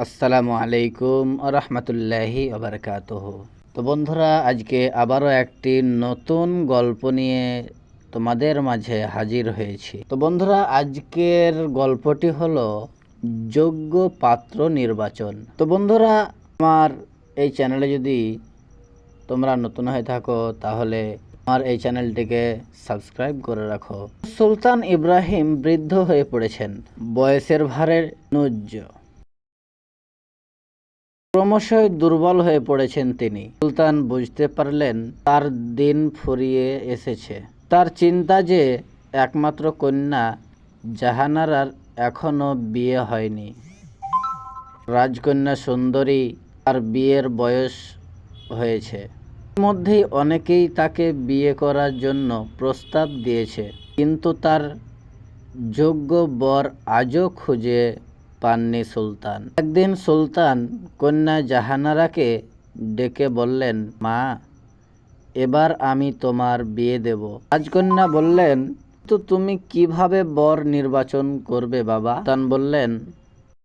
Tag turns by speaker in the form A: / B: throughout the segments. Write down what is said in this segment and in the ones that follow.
A: আসসালামু আলাইকুম রহমতুল্লাহি ওবারাকাতুহু। তো বন্ধুরা, আজকে আবারও একটি নতুন গল্প নিয়ে তোমাদের মাঝে হাজির হয়েছি। তো বন্ধুরা, আজকের গল্পটি হলো যোগ্য পাত্র নির্বাচন। তো বন্ধুরা, আমার এই চ্যানেলে যদি তোমরা নতুন হয়ে থাকো তাহলে আমার এই চ্যানেলটিকে সাবস্ক্রাইব করে রাখো। সুলতান ইব্রাহিম বৃদ্ধ হয়ে পড়েছেন, বয়সের ভারে নুজ্জ, ক্রমশই দুর্বল হয়ে পড়েছেন তিনি। সুলতান বুঝতে পারলেন তার দিন ফুরিয়ে এসেছে। তার চিন্তা যে একমাত্র কন্যা জাহানারার এখনো বিয়ে হয়নি। রাজকন্যা সুন্দরী, তার বিয়ের বয়স হয়েছে। মধ্যেই অনেকেই তাকে বিয়ে করার জন্য প্রস্তাব দিয়েছে, কিন্তু তার যোগ্য বর আজও খুঁজে পাননি সুলতান। একদিন সুলতান কন্যা জাহানারাকে ডেকে বললেন, মা, এবার আমি তোমার বিয়ে দেব। রাজকন্যা বললেন, তো তুমি কিভাবে বর নির্বাচন করবে বাবা? সুলতান বললেন,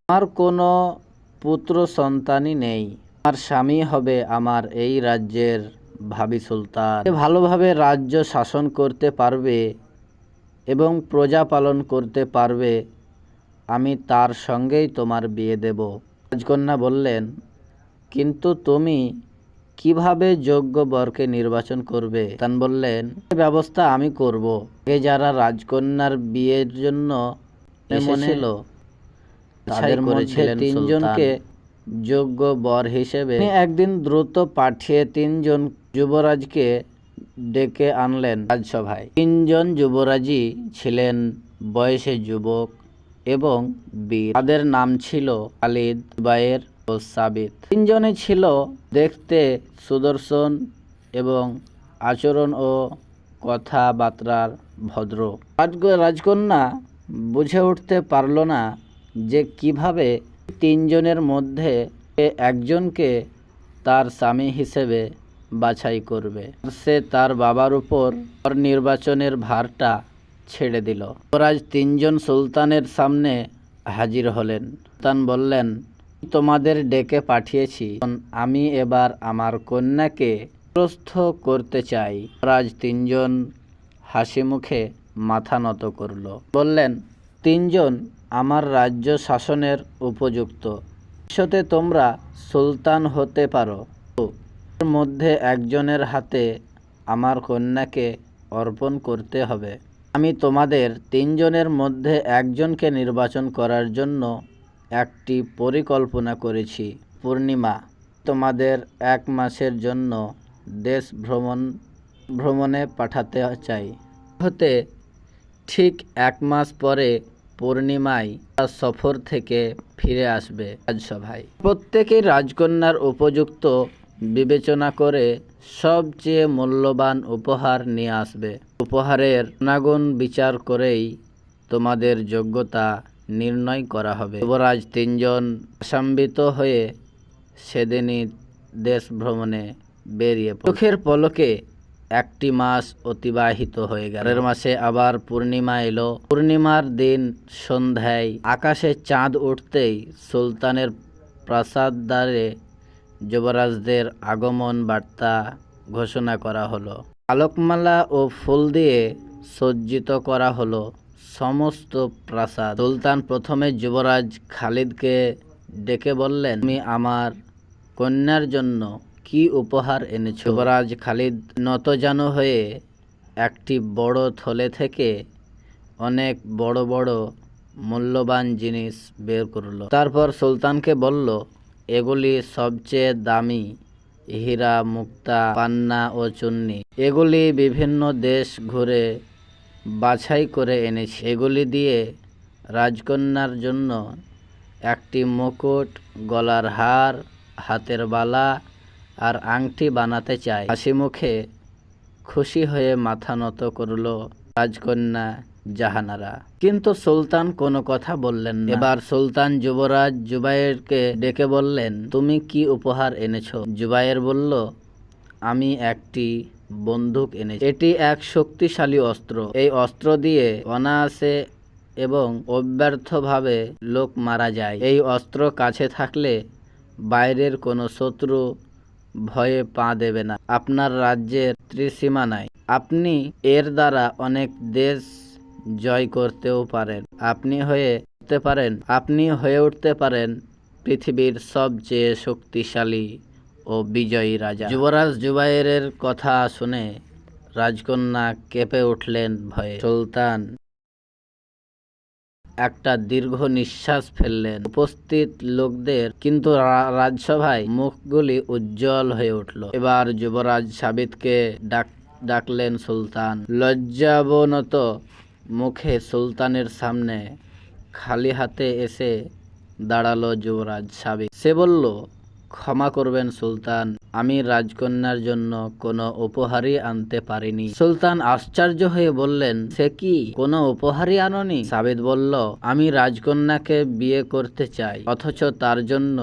A: আমার কোনো পুত্র সন্তানই নেই। আমার স্বামী হবে আমার এই রাজ্যের ভাবী সুলতান। সে ভালোভাবে রাজ্য শাসন করতে পারবে এবং প্রজা পালন করতে পারবে। আমি তার সঙ্গেই তোমার বিয়ে দেব। রাজকন্যা বললেন, কিন্তু তুমি কিভাবে যোগ্য বরকে নির্বাচন করবে? সুলতান বললেন, এই ব্যবস্থা আমি করব। আগে যারা রাজকন্যার বিয়ের জন্য এসেছিল তাদের মধ্যে তিনজনকে যোগ্য বর হিসেবে একদিন দ্রুত পাঠিয়ে তিনজন যুবরাজকে ডেকে আনলেন রাজসভায়। তিনজন যুবরাজই ছিলেন বয়সে যুবক এবং বীর। তাদের নাম ছিল খালিদ, জুবায়ের ও সাবিত। তিনজনে ছিল দেখতে সুদর্শন এবং আচরণ ও কথাবার্তার ভদ্র। রাজকন্যা বুঝে উঠতে পারল না যে কিভাবে তিনজনের মধ্যে একজনকে তার স্বামী হিসেবে বাছাই করবে। সে তার বাবার উপর নির্বাচনের ভারটা ছেড়ে দিল। যুবরাজ তিনজন সুলতানের সামনে হাজির হলেন। সুলতান বললেন, তোমাদের ডেকে পাঠিয়েছি, আমি এবার আমার কন্যাকে প্রস্থ করতে চাই। যুবরাজ তিনজন হাসি মুখে মাথা নত করল। বললেন, তিনজন আমার রাজ্য শাসনের উপযুক্ত। ভবিষ্যতে তোমরা সুলতান হতে পারো। এর মধ্যে একজনের হাতে আমার কন্যাকে অর্পণ করতে হবে। আমি তোমাদের তিনজনের মধ্যে একজনকে নির্বাচন করার জন্য একটি পরিকল্পনা করেছি। পূর্ণিমা, তোমাদের 1 মাসের জন্য দেশ ভ্রমণে পাঠাতে চাই। হতে ঠিক 1 মাস পরে পূর্ণিমায় তার সফর থেকে ফিরে আসবে রাজসভায়। প্রত্যেকেই রাজকন্যার উপযুক্ত বিবেচনা করে সবচেয়ে মূল্যবান উপহার নিয়ে আসবে। উপহারের গুণাগুণ বিচার করেই তোমাদের যোগ্যতা নির্ণয় করা হবে। যুবরাজ তিনজন আশান্বিত হয়ে সেদিনই দেশ ভ্রমণে বেরিয়ে পড়ল। চোখের পলকে 1টি মাস অতিবাহিত হয়ে গেল। পরের মাসে আবার পূর্ণিমা এলো। পূর্ণিমার দিন সন্ধ্যায় আকাশে চাঁদ উঠতেই সুলতানের প্রাসাদ দ্বারে যুবরাজদের আগমন বার্তা ঘোষণা করা হলো। আলোকমালা ও ফুল দিয়ে সজ্জিত করা হলো সমস্ত প্রাসাদ। সুলতান প্রথমে যুবরাজ খালিদকে ডেকে বললেন, তুমি আমার কন্যার জন্য কি উপহার এনেছ? যুবরাজ খালিদ নতজানু হয়ে একটি বড় থলে থেকে অনেক বড় বড় মূল্যবান জিনিস বের করল। তারপর সুলতানকে বলল, এগুলি সবচেয়ে দামি হীরা, মুক্তা, পান্না ও চুন্নি। এগুলি বিভিন্ন দেশ ঘুরে বাছাই করে এনেছি। এগুলি দিয়ে রাজকন্যার জন্য একটি মুকুট, গলার হার, হাতের বালা আর আংটি বানাতে চাই। হাসি মুখে খুশি হয়ে মাথা নত করল রাজকন্যা জাহানারা। কিন্তু সুলতান কোনো কথা বললেন না। এবার সুলতান যুবরাজ জুবায়েরকে ডেকে বললেন, তুমি কি উপহার এনেছো? জুবায়ের বলল, আমি একটি বন্দুক এনেছি। এটি এক শক্তিশালী অস্ত্র। এই অস্ত্র দিয়ে অনায়াসে এবং অব্যর্থভাবে লোক মারা যায়। এই অস্ত্র কাছে থাকলে বাইরের কোনো শত্রু ভয়ে পা দেবে না আপনার রাজ্যের ত্রিসীমানায়। আপনি এর দ্বারা অনেক দেশ জয় করতেও পারেন। আপনি হয়ে উঠতে পারেন পৃথিবীর সবচেয়ে শক্তিশালী ও বিজয়ী রাজা। যুবরাজ জুবাইরের কথা শুনে রাজকন্যা কেঁপে উঠলেন ভয়ে। সুলতান একটা দীর্ঘ নিঃশ্বাস ফেললেন। উপস্থিত লোকদের কিন্তু রাজসভায় মুখগুলি উজ্জ্বল হয়ে উঠল। এবার যুবরাজ সাবিতকে ডাকলেন। সুলতান লজ্জাবনত মুখে সুলতানের সামনে খালি হাতে এসে দাঁড়ালো যুবরাজ সাবিত। সে বলল, ক্ষমা করবেন সুলতান, আমি রাজকন্যার জন্য কোনো উপহারই আনতে পারিনি। সুলতান আশ্চর্য হয়ে বললেন, সে কি, কোনো উপহারই আনোনি? সাবিত বলল, আমি রাজকন্যাকে বিয়ে করতে চাই, অথচ তার জন্য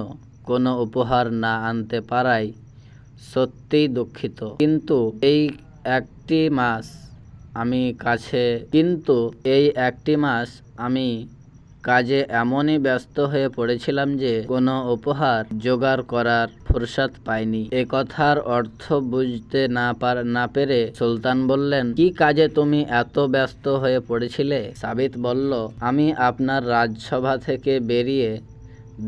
A: কোনো উপহার না আনতে পারায় সত্যিই দুঃখিত। কিন্তু এই একটি মাস আমি কাজে এমনই ব্যস্ত হয়ে পড়েছিলাম যে কোনো উপহার জোগাড় করার ফুরসত পাইনি। এ কথার অর্থ বুঝতে না পেরে সুলতান বললেন, কি কাজে তুমি এত ব্যস্ত হয়ে পড়েছিলে? সাবিত বলল, আমি আপনার রাজসভা থেকে বেরিয়ে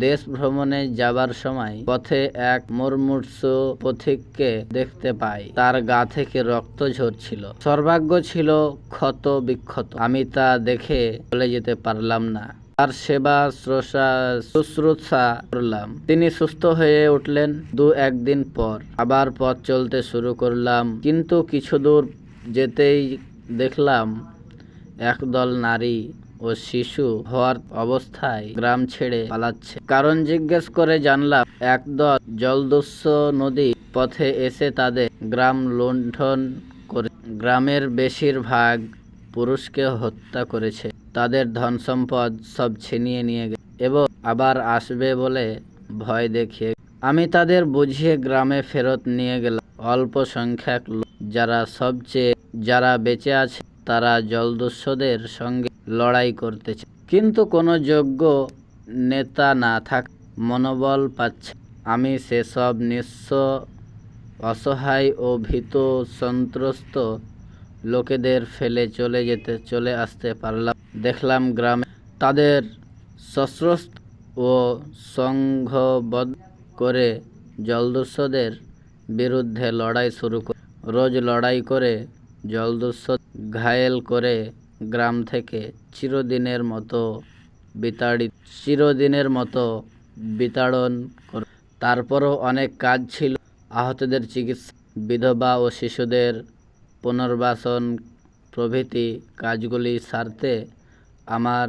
A: দেশ ভ্রমণে যাবার সময় পথে এক মুমূর্ষু পথিককে দেখতে পাই। তার গা থেকে রক্ত ঝরছিল, সর্বাঙ্গ ছিল ক্ষত বিক্ষত। আমি তা দেখে চলে যেতে পারলাম না। তার সেবা শুশ্রূষা করলাম। তিনি সুস্থ হয়ে উঠলেন। একদিন পর আবার পথ চলতে শুরু করলাম, কিন্তু কিছু দূর যেতেই দেখলাম একদল নারী ও শিশু হওয়ার অবস্থায় গ্রাম ছেড়ে পালাচ্ছে। কারণ জিজ্ঞেস করে জানলাম একদল জলদস্যু নদী পথে এসে তাদের গ্রাম লুণ্ঠন করে গ্রামের বেশিরভাগ পুরুষকে হত্যা করেছে, তাদের ধন সম্পদ সব ছিনিয়ে নিয়ে গেছে এবং আবার আসবে বলে ভয় দেখিয়ে। আমি তাদের বুঝিয়ে গ্রামে ফেরত নিয়ে গেলাম। অল্প সংখ্যক লোক যারা বেঁচে আছে তারা জলদস্যুদের সঙ্গে লড়াই করতেছে, কিন্তু কোনো যোগ্য নেতা না থাক মনোবল পাচ্ছে। আমি সেসব নিঃস্ব, অসহায় ও ভীত সন্ত্রস্ত লোকেদের ফেলে চলে আসতে পারলাম। দেখলাম গ্রামে তাদের সশস্ত্র ও সংঘবদ্ধ করে জলদস্যুদের বিরুদ্ধে লড়াই শুরু করে রোজ লড়াই করে জলদস্যু ঘায়েল করে গ্রাম থেকে চিরদিনের মতো বিতাড়ন করে। তারপরও অনেক কাজ ছিল। আহতদের চিকিৎসা, বিধবা ও শিশুদের পুনর্বাসন প্রভৃতি কাজগুলি সারতে আমার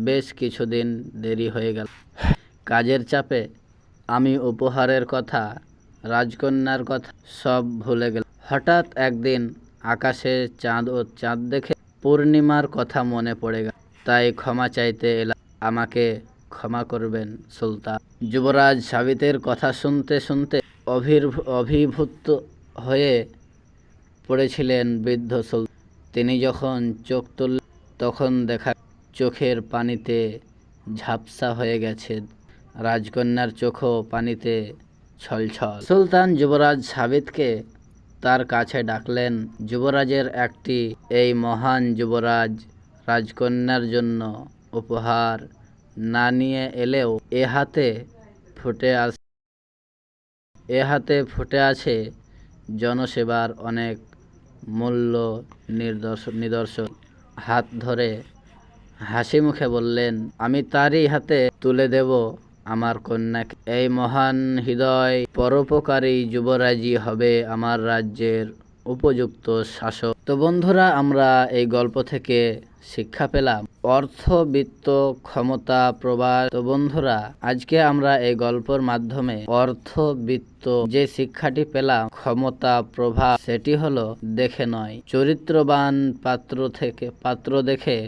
A: বেশ কিছুদিন দেরি হয়ে গেল। কাজের চাপে আমি উপহারের কথা, রাজকন্যার কথা সব ভুলে গেলাম। হঠাৎ একদিন আকাশে চাঁদ দেখে পূর্ণিমার কথা মনে পড়ে গেল, তাই ক্ষমা চাইতে এলাম। আমাকে ক্ষমা করবেন সুলতান। যুবরাজ সাবিতের কথা শুনতে শুনতে অভিভূত হয়ে পড়েছিলেন বৃদ্ধ সুলতান। তিনি যখন চোখ তুললেন তখন দেখা চোখের পানিতে ঝাপসা হয়ে গেছে। রাজকন্যার চোখও পানিতে ছলছল। সুলতান যুবরাজ সাবিতকে তার কাছে ডাকলেন। যুবরাজের এই মহান যুবরাজ রাজকন্যার জন্য উপহার না নিয়ে এলেও এ হাতে ফুটে আছে জনসেবার অনেক মূল্য নিদর্শন। হাত ধরে হাসি মুখে বললেন, আমি তারই হাতে তুলে দেব আমার কন্যাকে। এই মহান হৃদয় পরোপকারী যুবরাজই হবে আমার রাজ্যের উপযুক্ত শাসক। তো বন্ধুরা, আমরা এই গল্প থেকে শিক্ষা পেলাম অর্থ, বিত্ত, ক্ষমতা, প্রবাদ। তো বন্ধুরা, আজকে আমরা এই গল্পের মাধ্যমে অর্থ, বিত্ত যে শিক্ষাটি পেলাম, ক্ষমতা, প্রভাব, সেটি হলো দেখে নয়, চরিত্রবান পাত্র দেখে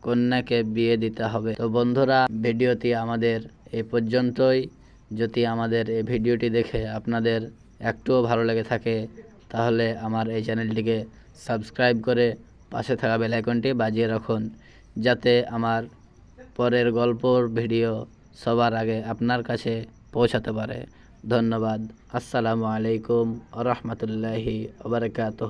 A: কন্যাকে বিয়ে দিতে হবে। তো বন্ধুরা, ভিডিওটি আমাদের এই পর্যন্তই। যদি আমাদের এই ভিডিওটি দেখে আপনাদের একটুও ভালো লেগে থাকে তাহলে আমার এই চ্যানেলটিকে সাবস্ক্রাইব করে পাশে থাকা বেল আইকনটি বাজিয়ে রাখুন, যাতে আমার পরের গল্পর ভিডিও সবার আগে আপনার কাছে পৌঁছাতে পারে। ধন্যবাদ। আসসালামু আলাইকুম ওয়া রাহমাতুল্লাহি ওয়া বারাকাতুহু।